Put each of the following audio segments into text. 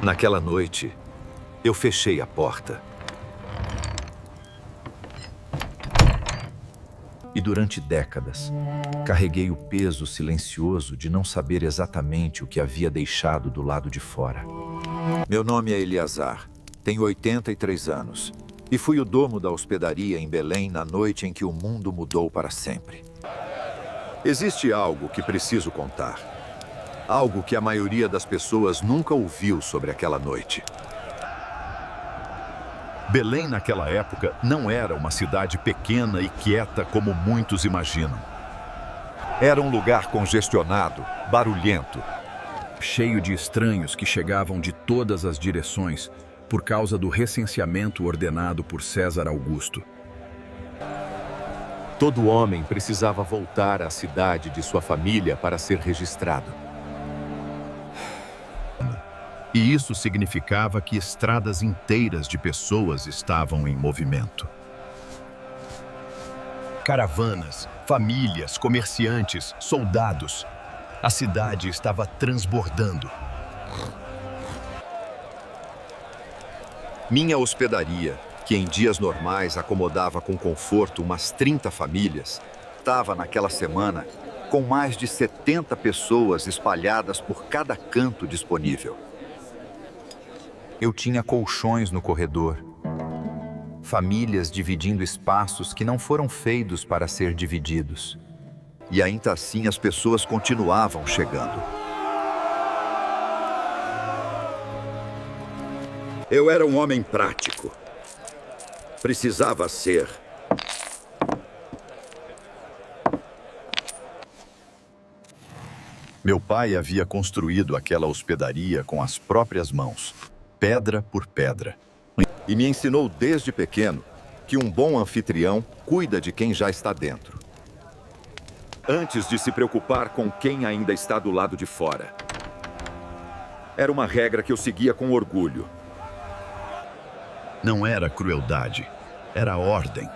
Naquela noite, eu fechei a porta. E durante décadas, carreguei o peso silencioso de não saber exatamente o que havia deixado do lado de fora. Meu nome é Eleazar, tenho 83 anos e fui o dono da hospedaria em Belém na noite em que o mundo mudou para sempre. Existe algo que preciso contar. Algo que a maioria das pessoas nunca ouviu sobre aquela noite. Belém, naquela época, não era uma cidade pequena e quieta como muitos imaginam. Era um lugar congestionado, barulhento, cheio de estranhos que chegavam de todas as direções por causa do recenseamento ordenado por César Augusto. Todo homem precisava voltar à cidade de sua família para ser registrado. E isso significava que estradas inteiras de pessoas estavam em movimento. Caravanas, famílias, comerciantes, soldados. A cidade estava transbordando. Minha hospedaria, que em dias normais acomodava com conforto umas 30 famílias, estava naquela semana com mais de 70 pessoas espalhadas por cada canto disponível. Eu tinha colchões no corredor, famílias dividindo espaços que não foram feitos para ser divididos. E ainda assim as pessoas continuavam chegando. Eu era um homem prático. Precisava ser. Meu pai havia construído aquela hospedaria com as próprias mãos, pedra por pedra. E me ensinou desde pequeno que um bom anfitrião cuida de quem já está dentro, antes de se preocupar com quem ainda está do lado de fora. Era uma regra que eu seguia com orgulho. Não era crueldade, era ordem.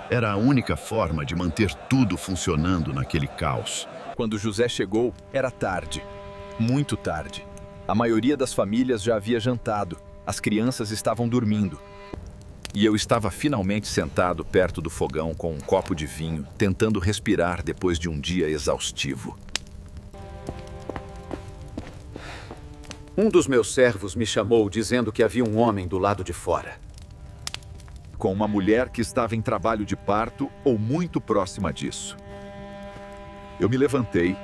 Era a única forma de manter tudo funcionando naquele caos. Quando José chegou, era tarde, muito tarde. A maioria das famílias já havia jantado, as crianças estavam dormindo. E eu estava finalmente sentado perto do fogão com um copo de vinho, tentando respirar depois de um dia exaustivo. Um dos meus servos me chamou dizendo que havia um homem do lado de fora, com uma mulher que estava em trabalho de parto ou muito próxima disso. Eu me levantei,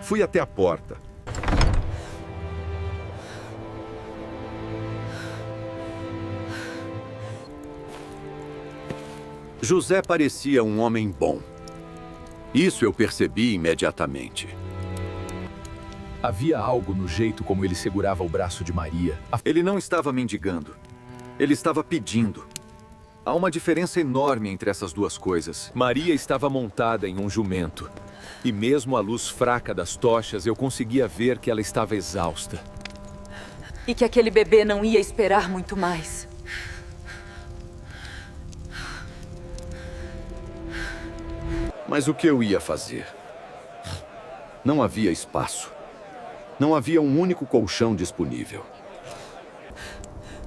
fui até a porta. José parecia um homem bom. Isso eu percebi imediatamente. Havia algo no jeito como ele segurava o braço de Maria. Ele não estava mendigando. Ele estava pedindo. Há uma diferença enorme entre essas duas coisas. Maria estava montada em um jumento. E mesmo à luz fraca das tochas, eu conseguia ver que ela estava exausta. E que aquele bebê não ia esperar muito mais. Mas o que eu ia fazer? Não havia espaço. Não havia um único colchão disponível.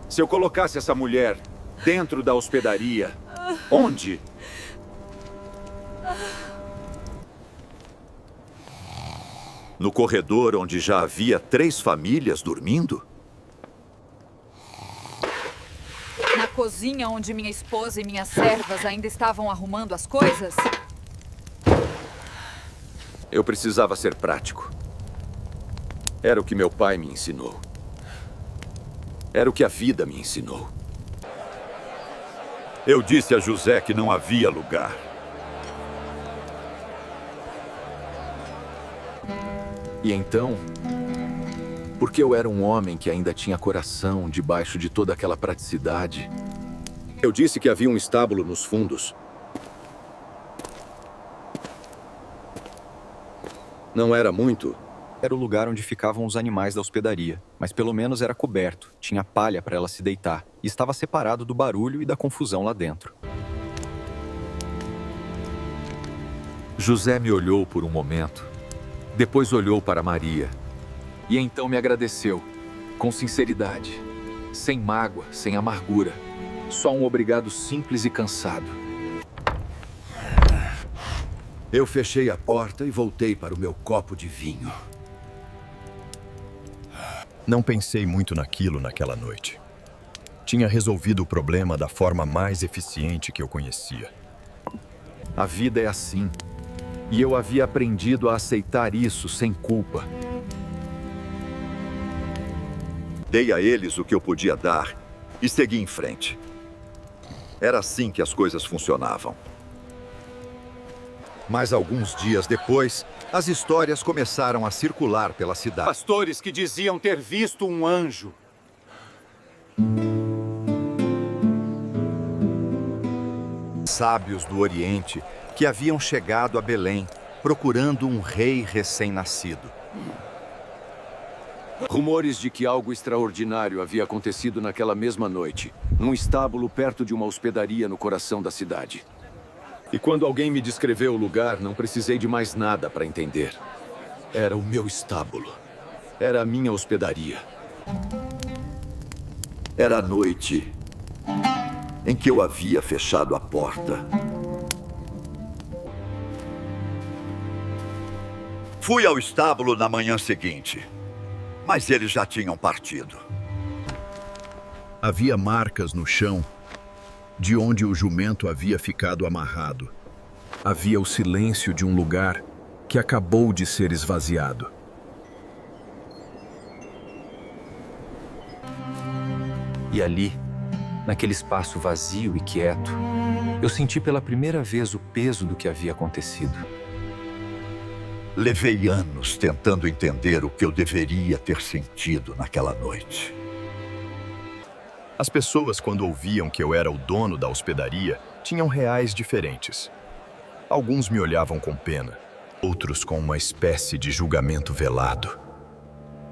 Se eu colocasse essa mulher dentro da hospedaria, onde? No corredor onde já havia 3 famílias dormindo? Na cozinha onde minha esposa e minhas servas ainda estavam arrumando as coisas? Eu precisava ser prático. Era o que meu pai me ensinou. Era o que a vida me ensinou. Eu disse a José que não havia lugar. E então, porque eu era um homem que ainda tinha coração debaixo de toda aquela praticidade, eu disse que havia um estábulo nos fundos. Não era muito. Era o lugar onde ficavam os animais da hospedaria, mas pelo menos era coberto, tinha palha para ela se deitar e estava separado do barulho e da confusão lá dentro. José me olhou por um momento, depois olhou para Maria e então me agradeceu, com sinceridade, sem mágoa, sem amargura. Só um obrigado simples e cansado. Eu fechei a porta e voltei para o meu copo de vinho. Não pensei muito naquilo naquela noite. Tinha resolvido o problema da forma mais eficiente que eu conhecia. A vida é assim. E eu havia aprendido a aceitar isso sem culpa. Dei a eles o que eu podia dar e segui em frente. Era assim que as coisas funcionavam. Mas alguns dias depois, as histórias começaram a circular pela cidade. Pastores que diziam ter visto um anjo. Sábios do Oriente que haviam chegado a Belém, procurando um rei recém-nascido. Rumores de que algo extraordinário havia acontecido naquela mesma noite, num estábulo perto de uma hospedaria no coração da cidade. E quando alguém me descreveu o lugar, não precisei de mais nada para entender. Era o meu estábulo. Era a minha hospedaria. Era a noite em que eu havia fechado a porta. Fui ao estábulo na manhã seguinte, mas eles já tinham partido. Havia marcas no chão de onde o jumento havia ficado amarrado. Havia o silêncio de um lugar que acabou de ser esvaziado. E ali, naquele espaço vazio e quieto, eu senti pela primeira vez o peso do que havia acontecido. Levei anos tentando entender o que eu deveria ter sentido naquela noite. As pessoas, quando ouviam que eu era o dono da hospedaria, tinham reais diferentes. Alguns me olhavam com pena, outros com uma espécie de julgamento velado,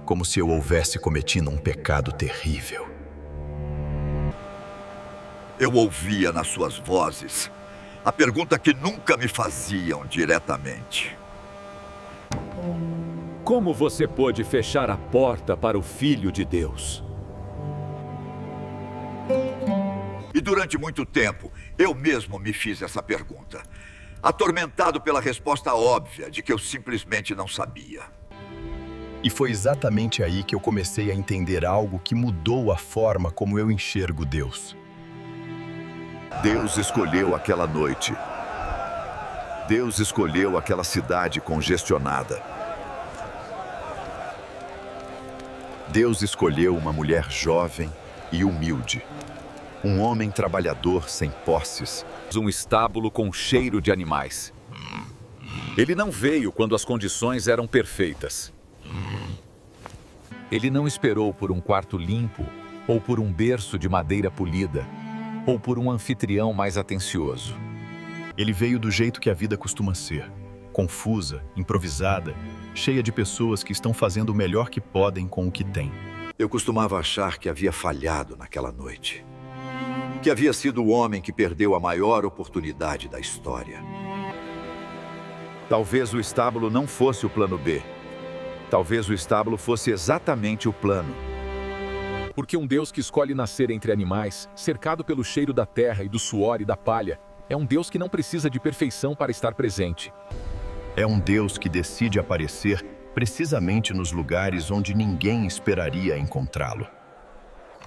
como se eu houvesse cometido um pecado terrível. Eu ouvia nas suas vozes a pergunta que nunca me faziam diretamente. Como você pôde fechar a porta para o Filho de Deus? E durante muito tempo, eu mesmo me fiz essa pergunta, atormentado pela resposta óbvia de que eu simplesmente não sabia. E foi exatamente aí que eu comecei a entender algo que mudou a forma como eu enxergo Deus. Deus escolheu aquela noite. Deus escolheu aquela cidade congestionada. Deus escolheu uma mulher jovem e humilde. Um homem trabalhador sem posses. Um estábulo com cheiro de animais. Ele não veio quando as condições eram perfeitas. Ele não esperou por um quarto limpo, ou por um berço de madeira polida, ou por um anfitrião mais atencioso. Ele veio do jeito que a vida costuma ser, confusa, improvisada, cheia de pessoas que estão fazendo o melhor que podem com o que têm. Eu costumava achar que havia falhado naquela noite. Que havia sido o homem que perdeu a maior oportunidade da história. Talvez o estábulo não fosse o plano B. Talvez o estábulo fosse exatamente o plano. Porque um Deus que escolhe nascer entre animais, cercado pelo cheiro da terra e do suor e da palha, é um Deus que não precisa de perfeição para estar presente. É um Deus que decide aparecer precisamente nos lugares onde ninguém esperaria encontrá-lo.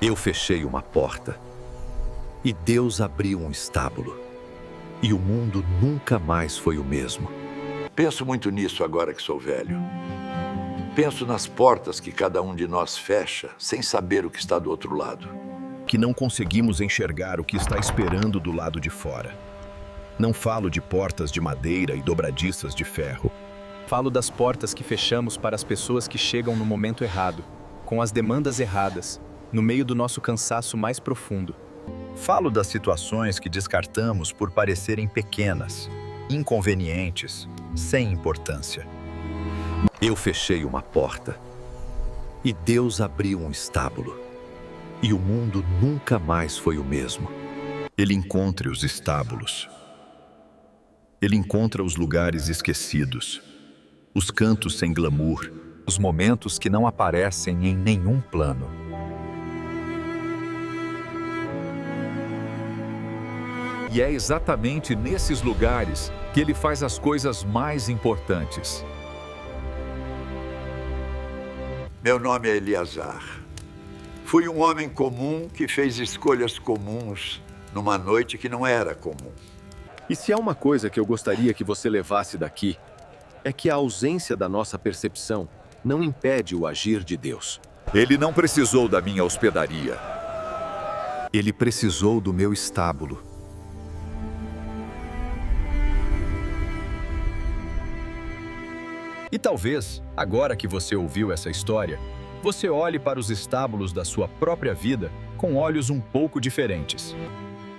Eu fechei uma porta. E Deus abriu um estábulo. E o mundo nunca mais foi o mesmo. Penso muito nisso agora que sou velho. Penso nas portas que cada um de nós fecha, sem saber o que está do outro lado. Que não conseguimos enxergar o que está esperando do lado de fora. Não falo de portas de madeira e dobradiças de ferro. Falo das portas que fechamos para as pessoas que chegam no momento errado, com as demandas erradas, no meio do nosso cansaço mais profundo. Falo das situações que descartamos por parecerem pequenas, inconvenientes, sem importância. Eu fechei uma porta. E Deus abriu um estábulo. E o mundo nunca mais foi o mesmo. Ele encontra os estábulos. Ele encontra os lugares esquecidos, os cantos sem glamour, Os momentos que não aparecem em nenhum plano. E é exatamente nesses lugares que ele faz as coisas mais importantes. Meu nome é Eleazar. Fui um homem comum que fez escolhas comuns numa noite que não era comum. E se há uma coisa que eu gostaria que você levasse daqui, é que a ausência da nossa percepção não impede o agir de Deus. Ele não precisou da minha hospedaria. Ele precisou do meu estábulo. E talvez, agora que você ouviu essa história, você olhe para os estábulos da sua própria vida com olhos um pouco diferentes.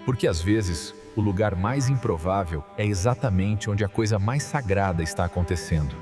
Porque às vezes, o lugar mais improvável é exatamente onde a coisa mais sagrada está acontecendo.